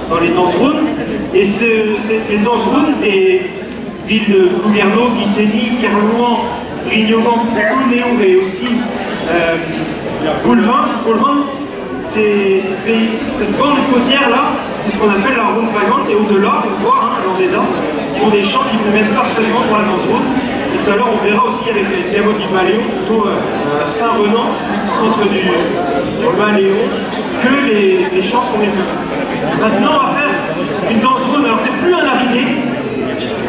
dans les dance rooms. Et les dance rooms des villes de Plouguerneau, Ghiseni, Kerlouan, Rignoman, Plounéo et aussi Boulevin. Cette bande côtière là, c'est ce qu'on appelle la route vagante. Et au-delà, on voit, hein, dans les arbres, ils ont des champs qui nous mettent parfaitement pour la dance route. Et tout à l'heure, on verra aussi avec les dévots du Baléon, plutôt à Saint-Renan, centre du Baléon, que les champs sont les mieux. Maintenant, on va faire une danse route. Alors, c'est plus un aridé.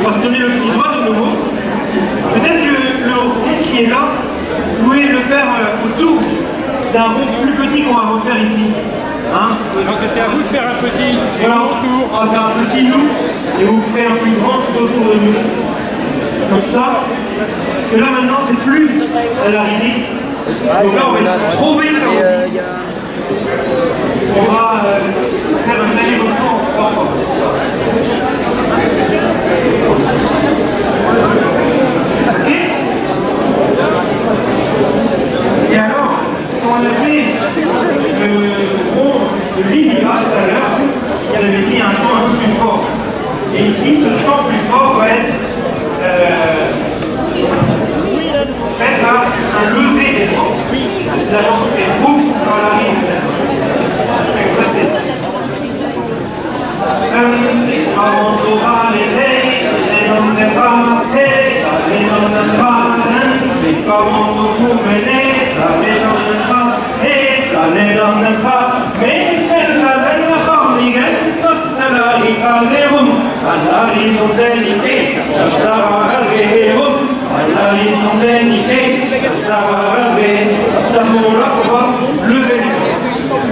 On va se donner le petit doigt de nouveau. Peut-être que le rond qui est là, vous pouvez le faire autour d'un rond plus petit qu'on va refaire ici. Hein? Donc c'était à vous de faire un petit tour. On va faire un petit nous et vous ferez un plus grand tout autour de nous. Comme ça. Parce que là maintenant c'est plus à la ridée. Donc là on va se trouver comme on va faire un aller-retour en trois. Et alors, quand on a fait le rond de Lilia tout à l'heure, vous avez dit un temps un peu plus fort. Et ici, ce temps plus fort va être fait par un lever des bras. La chanson c'est Roux quand elle arrive. Ça c'est.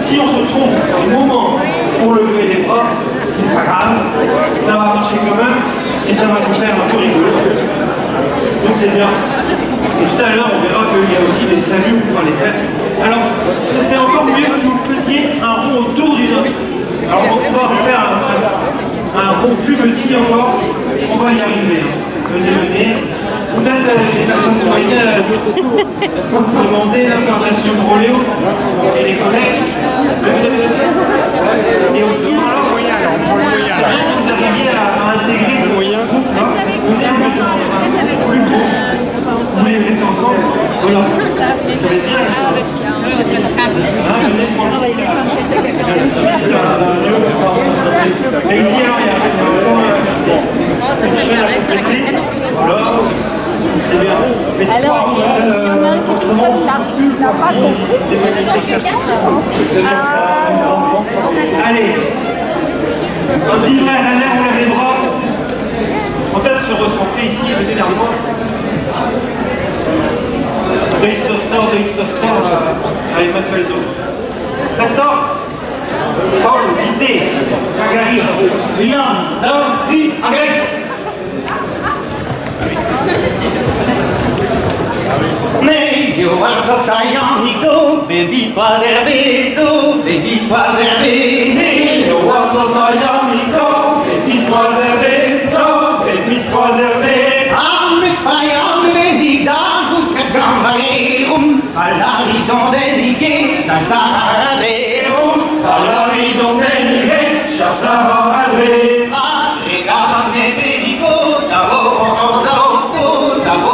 Si on se trompe au moment pour lever les bras, c'est pas grave, ça va marcher quand même et ça va nous faire un peu rigoler. Donc c'est bien. Et tout à l'heure, on verra qu'il y a aussi des saluts pour les faire. Alors, ce serait encore mieux si vous faisiez un rond autour du nôtre. Alors, on va refaire un rond plus petit encore. On va y arriver. Venez. Peut-être les personnes qui viennent demander l'incarnation de Roléo et les collègues. Et autour, alors, vous arriviez à intégrer ce moyen groupe-là. Plus gros. Vous voulez rester ensemble? Voilà. Vous savez bien que ça. Et ici, alors, il y a alors, il y en a un qui est tout seul là, il n'a pas compris. Allez, un petit vrai, on lève les bras. On peut se recentrer ici, venez vers moi. Victor, avec Mademoiselle. Pastor, Paul, Guité, Magari, Milan, Di, Alex. May you are so Tayanico, baby Squazerbezo, baby Squazerbe. May you are so Tayanico, baby Squazerbezo, baby Squazerbe. Ame payame hida, busca gambareum, falari donde ligue, shashtareum, falari donde ligue, shashtareum. Agregava me verico, davo rosa, davo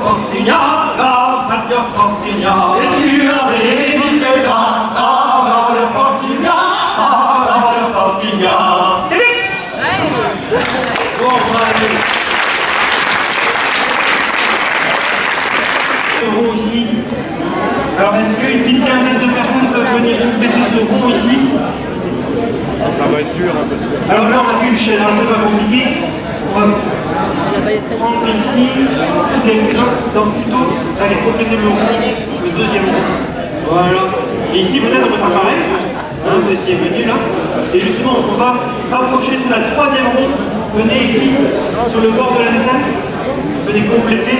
Fortuna, rabat de Fortuna. Et tu as dit Petra, rabat de Fortuna, rabat de Fortuna. Et vite. Bon, allez. Ici. Alors, est-ce qu'une petite quinzaine de personnes peuvent venir mettre ce rond ici? Ça va être dur, hein, parce que... Alors là, on a fait une chaîne, alors c'est pas compliqué. On va prendre ici, allez, côté de l'eau, le deuxième rond. Voilà. Et ici, peut-être on peut faire pareil. Hein, vous étiez venu là. Et justement, on va rapprocher de la troisième ronde. Venez ici, sur le bord de la scène. Venez compléter.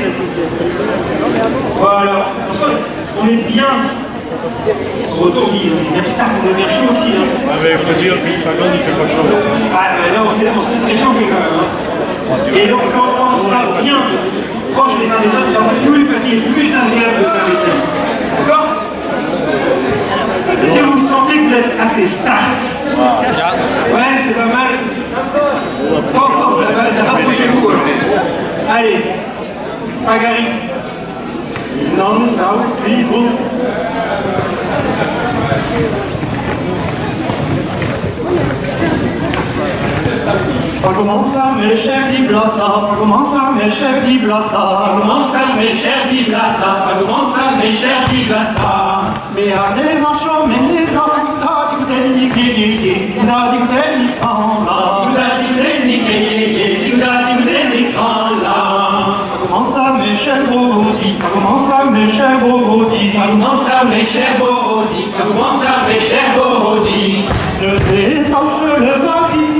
Voilà. Pour ça, on est bien. Retour, on est bien start, on est bien chaud aussi. Hein. Ah, mais il faut dire que le ballon, il fait pas chaud. Ah, mais là, on s'est réchauffé quand même. Hein. Et donc, quand on sera bien proches les uns des autres, ça sera plus facile, plus agréable de faire les scènes. D'accord? Est-ce que vous sentez que vous êtes assez start? Ouais, c'est pas mal. Encore, rapprochez-vous. Allez, Agari. Non, non, bon. Ça commence à mes chers d'Iblassa, ça commence à mes chers d'Iblassa, ça commence à mes chers d'Iblassa, ça commence à mes chers d'Iblassa. Mais à des enchants, mais les enfants, du coup, commence à mes chers Borodi, commence à mes chers Borodi, commence à mes chers Borodi, commence à mes chers Borodi. Le descends le mari,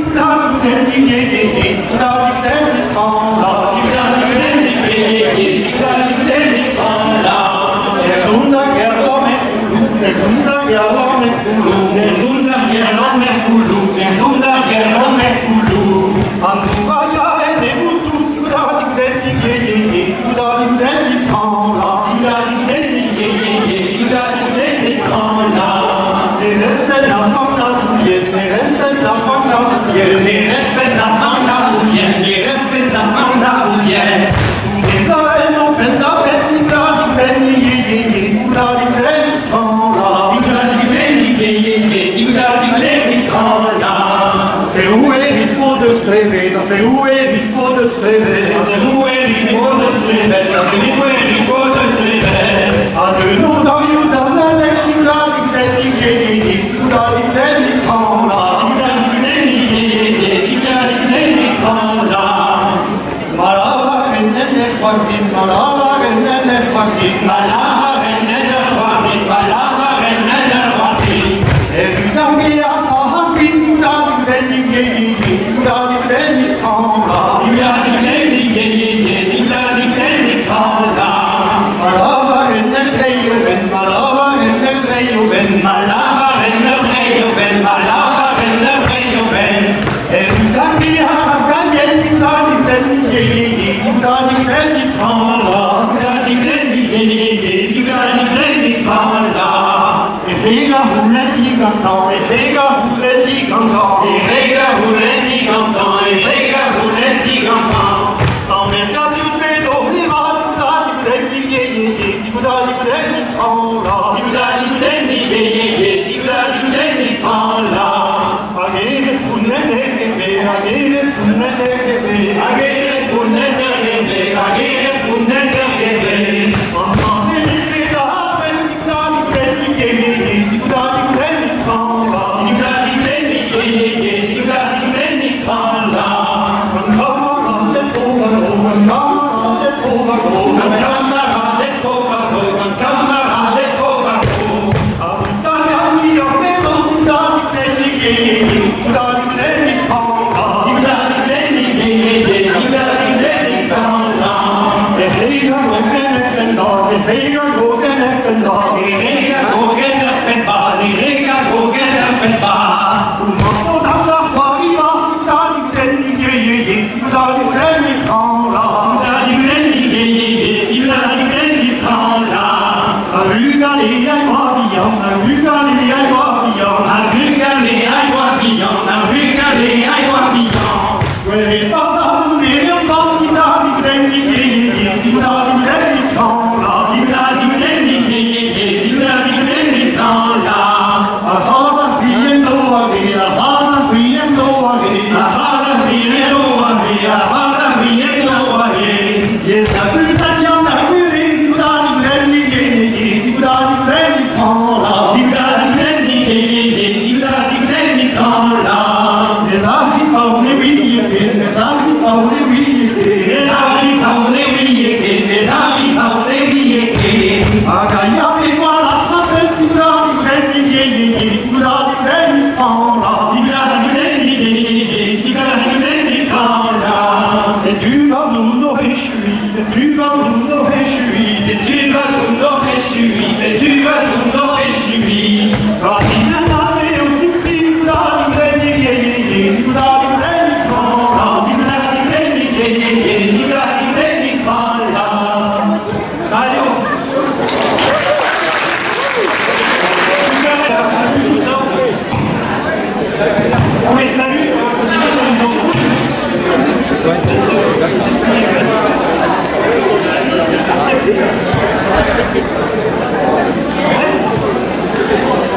On les salue, on va continuer sur une danse rouge.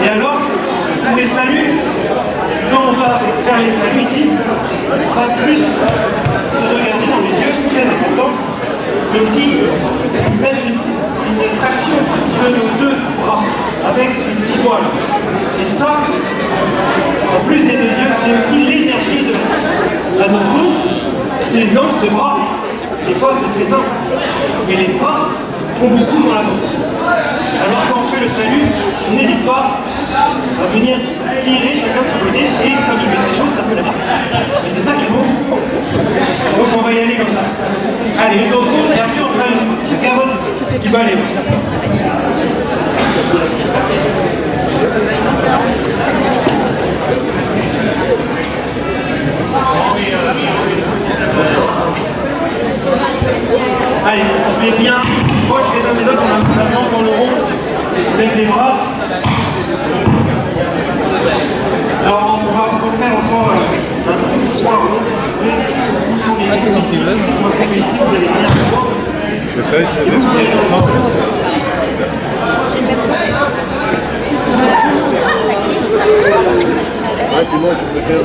Et alors, on les salue. Quand on va faire les saluts ici, on va plus se regarder dans les yeux, c'est très important, mais aussi mettre une traction de nos deux bras avec une petite voile. Et ça, en plus des deux yeux, c'est aussi l'énergie de la danse rouge. C'est une danse de bras. Des fois, c'est très simple, mais les bras font beaucoup dans la danse. Alors quand on fait le salut, on n'hésite pas à venir tirer chacun de son côté et quand il fait des choses, ça peut la marque. Et c'est ça qui est beau. Donc on va y aller comme ça. Allez, une danse courte et après on fera une carotte du balai. Allez, on se met bien proche les uns des autres, on avance dans le rond, on lève les bras. Alors on va faire encore un soir. On va faire ici, vous allez essayer un peu. Je sais, très important. Ouais, puis moi je préfère.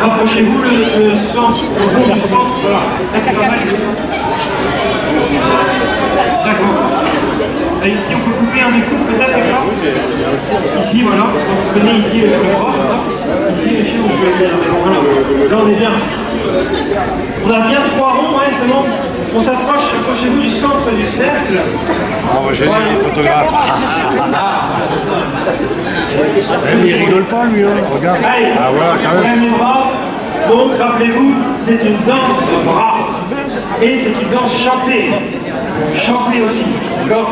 Rapprochez-vous le centre, le rond du centre. Voilà. Là c'est pas mal. D'accord. Ici on peut couper un des coups peut-être avec là. Ici voilà. Donc prenez ici le bras. Ici les filles on peut le mettre. Voilà. Là on est bien. On a bien 3 ronds, ouais, c'est bon. On s'approche, approchez-vous du centre du cercle. Ah, moi je suis les photographes. Il rigole pas lui, hein. Regarde. Allez, ah voilà, quand même. Les bras. Donc rappelez-vous, c'est une danse de bras. Et c'est une danse chantée. Chantée aussi. D'accord?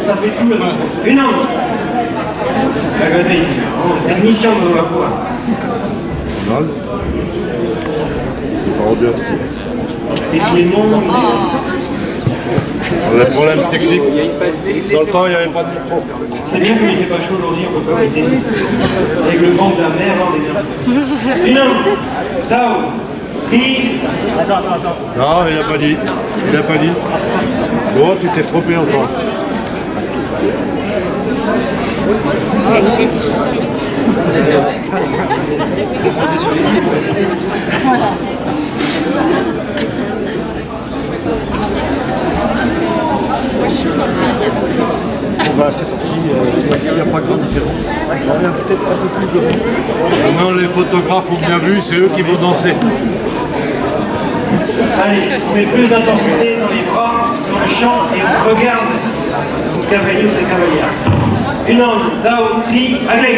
Ça fait tout le monde. Une autre. Regardez, on est technicien dans la voix. Et tout le monde. On a des problèmes techniques. Dans le temps, il n'y avait pas de micro. C'est bien qu'il ne fait pas chaud aujourd'hui, on peut pas mettre des disques. Avec le vent de la mer, on est bien. Une autre. Tao. Tri. Non, il n'a pas dit. Il n'a pas dit. Bon, tu t'es trompé encore. Bon, à cette heure-ci, il n'y a pas grande différence. On revient peut-être un peu plus de vent. Non, les photographes ont bien vu, c'est eux qui vont danser. Allez, on met plus d'intensité dans les bras, dans le chant, et on regarde son cavalier ou sa cavalière. Une onde, Tao, Tri, Aglé.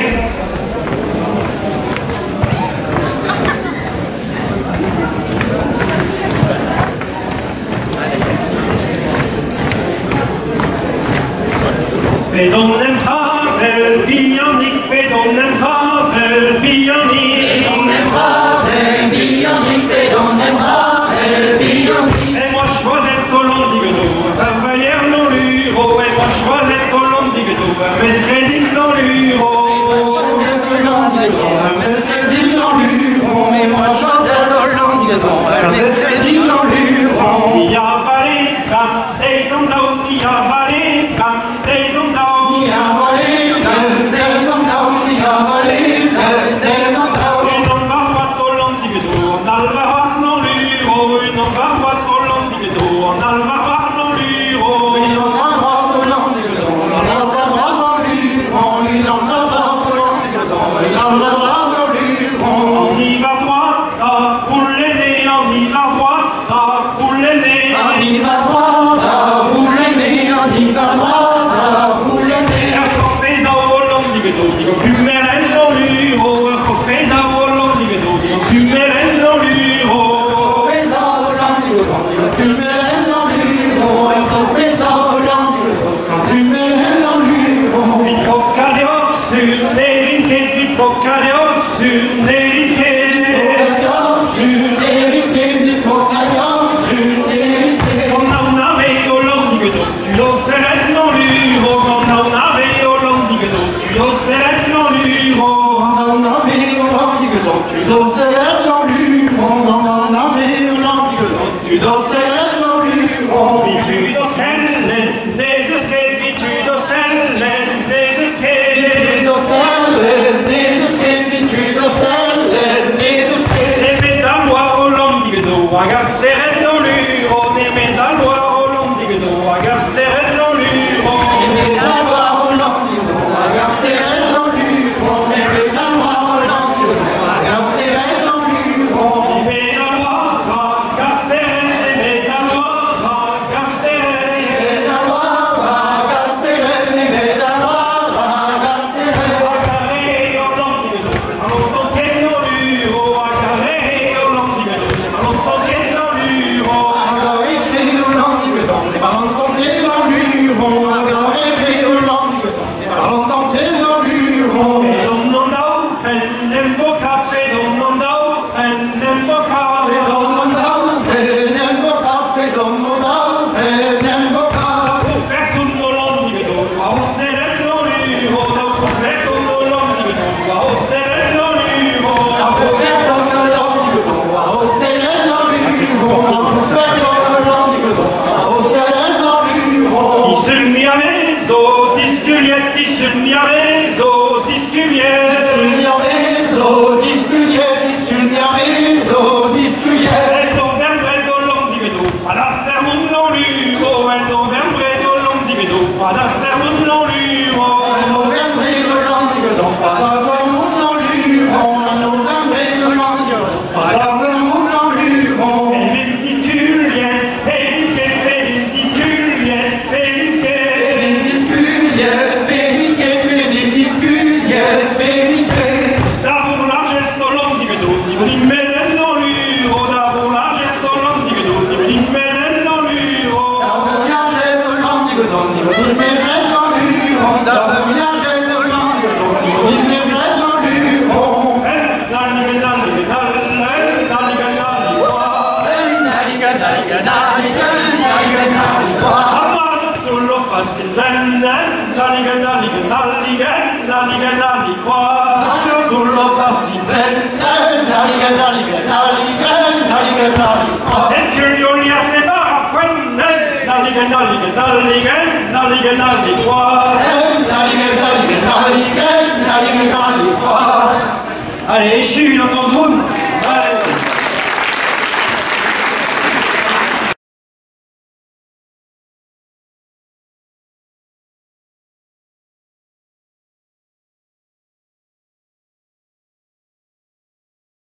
Pedonem Havel, Bionic, Pedonem Havel, Bionic. Pedonem Havel, Bionic, Pedonem Havel, Bionic. Et moi choisis colon d'Iguedo, Cavalière non l'uro. Et moi choisis colon d'Iguedo, Mestrésil non l'uro. Mais moi choisis colon d'Iguedo, Mestrésil non l'uro. Ni avalé, comme des ondaus, ni avalé, comme des ondaus. Ni avalé, comme des ondaus, ni avalé, comme des ondaus. Et non va voir colon d'Iguedo, on a le voir non l'uro. Et non va voir colon d'Iguedo, on a le voir non l'uro. Il en a voir colon d'Iguedo, on a le voir non l'uro. Il en a voir colon d'Iguedo, il en a voir non l'uro. On y va voir, pour l'aîné, on y va voir, pour l'aîné. On y va voir, vous l'aîné, on y va voir, vous l'aîné. Dico fumerello non l'uro, pesa non l'uro, dico fumerello non l'uro. Pesa non l'uro, fumerello non l'uro, pesa non l'uro, fumerello non l'uro. Pipocca di osso, nerinche, pipocca di osso, nerinche. Non ha una veiola, dico tu lo sereno non l'uro, non ha una veiola, dico tu lo sereno non l'uro. On a vu l'angle, tu danserais dans l'huron. On a vu l'angle, tu danserais dans l'huron. Vitu do selle, des escape, vitu do selle, des escape. Tu danserais, des esquettes, tu danserais, des esquettes. Ne medallois au long digedo, agastere non l'uro, ne medallois au long digedo, agastere non l'uro. Mais la voix au l'angle, agastere dans l'huron. Mais la voix au l'angle, agastere dans l'huron. Ne medallois, agastere, ne medallois, agastere. Mais la voix, agastere, mais la voix, agastere. Agarré au long digedo, allons toquer non l'uro, agarré au long digedo, allons toquer non l'uro. Agarré au l'angle, les ballons tombés dans l'huron. Agarré au l'angle, les ballons tombés dans l'huron. E non dau, en boca, e non dau, en boca. Perso non lo dico, ma o sereno l'uro, perso non lo dico, ma o sereno l'uro. Ti sul mia mezzo, disculiet, ti sul mia mezzo, disculiet. E novembre do long dico, ma da sermon non l'uro, e novembre do long dico, ma da sermon non l'uro. E vin disculiet, e vin disculiet, da volage solon dico, dico di mezzo non l'uro, da volage solon dico, dico di mezzo non l'uro. Est-ce que l'on y a ses barres à fouine? Allez, je suis dans ton zone.